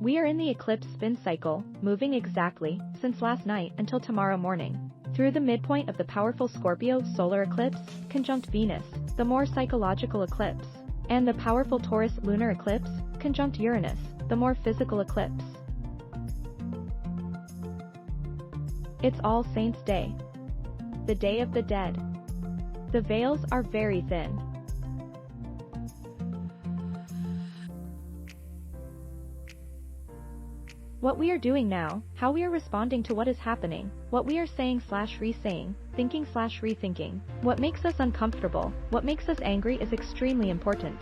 We are in the eclipse spin cycle, moving exactly, since last night until tomorrow morning, through the midpoint of the powerful Scorpio solar eclipse, conjunct Venus, the more psychological eclipse, and the powerful Taurus lunar eclipse, conjunct Uranus, the more physical eclipse. It's All Saints' Day, the Day of the Dead. The veils are very thin. What we are doing now, how we are responding to what is happening, what we are saying/re-saying, thinking/rethinking, what makes us uncomfortable, what makes us angry is extremely important.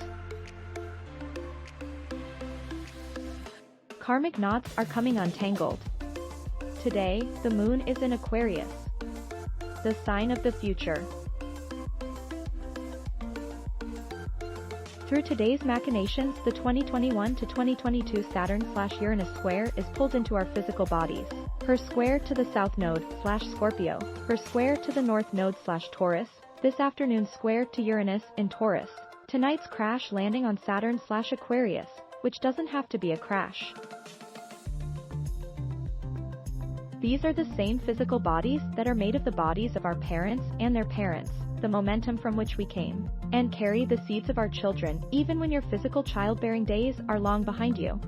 Karmic knots are coming untangled. Today, the moon is in Aquarius, the sign of the future. Through today's machinations, the 2021 to 2022 Saturn/Uranus square is pulled into our physical bodies. Her square to the South Node/Scorpio, her square to the North Node/Taurus, this afternoon's square to Uranus in Taurus, tonight's crash landing on Saturn/Aquarius, which doesn't have to be a crash. These are the same physical bodies that are made of the bodies of our parents and their parents, the momentum from which we came, and carry the seeds of our children even when your physical childbearing days are long behind you.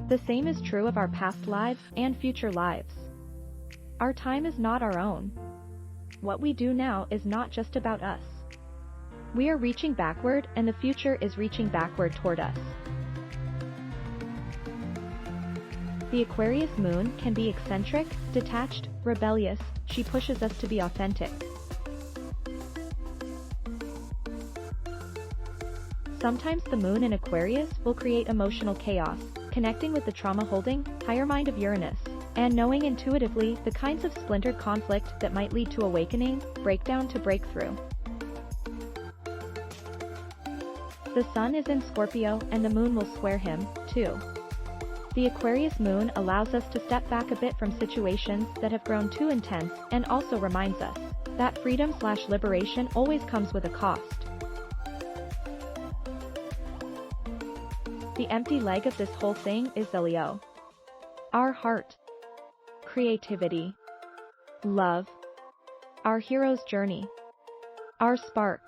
The same is true of our past lives and future lives. Our time is not our own. What we do now is not just about us. We are reaching backward, and the future is reaching backward toward us. The Aquarius moon can be eccentric, detached, rebellious. She pushes us to be authentic. Sometimes the moon in Aquarius will create emotional chaos, connecting with the trauma-holding, higher mind of Uranus, and knowing intuitively the kinds of splintered conflict that might lead to awakening, breakdown to breakthrough. The sun is in Scorpio and the moon will square him, too. The Aquarius moon allows us to step back a bit from situations that have grown too intense and also reminds us that freedom/liberation always comes with a cost. The empty leg of this whole thing is the Leo. Our heart, creativity, love, our hero's journey, our spark.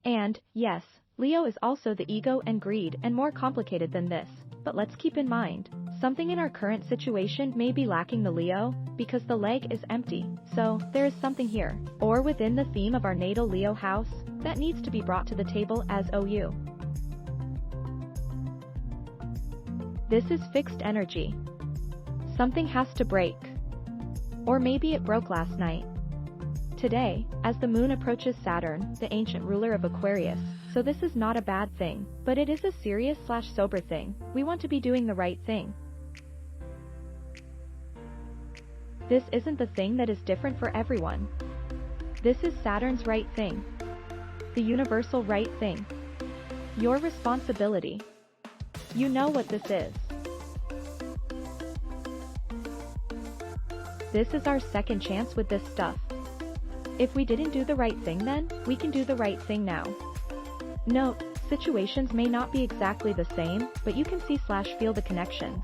And, yes, Leo is also the ego and greed and more complicated than this, but let's keep in mind, something in our current situation may be lacking the Leo, because the leg is empty, so there is something here, or within the theme of our natal Leo house, that needs to be brought to the table as OU. This is fixed energy. Something has to break. Or maybe it broke last night. Today, as the moon approaches Saturn, the ancient ruler of Aquarius, so this is not a bad thing, but it is a serious/sober thing. We want to be doing the right thing. This isn't the thing that is different for everyone. This is Saturn's right thing. The universal right thing. Your responsibility. You know what this is. This is our second chance with this stuff. If we didn't do the right thing then, we can do the right thing now. Note, situations may not be exactly the same, but you can see/feel the connections.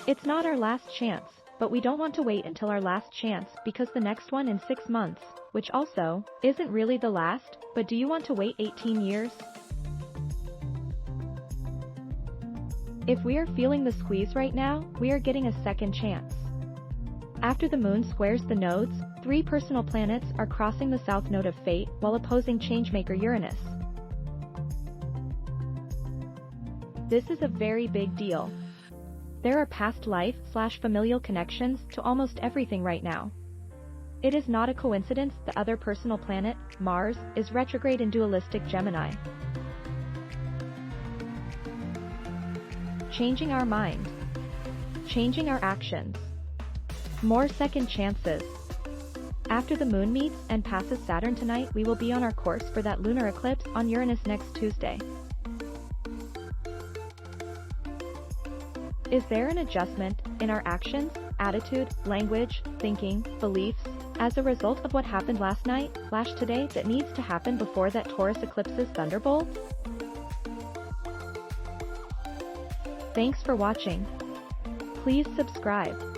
It's not our last chance, but we don't want to wait until our last chance because the next one in 6 months, which also isn't really the last, but do you want to wait 18 years? If we are feeling the squeeze right now, we are getting a second chance. After the moon squares the nodes, 3 personal planets are crossing the south node of fate while opposing changemaker Uranus. This is a very big deal. There are past life/familial connections to almost everything right now. It is not a coincidence the other personal planet, Mars, is retrograde in dualistic Gemini. Changing our mind. Changing our actions. More second chances. After the moon meets and passes Saturn tonight, we will be on our course for that lunar eclipse on Uranus next Tuesday. Is there an adjustment in our actions, attitude, language, thinking, beliefs, as a result of what happened last night, / today that needs to happen before that Taurus eclipse's thunderbolt? Thanks for watching. Please subscribe.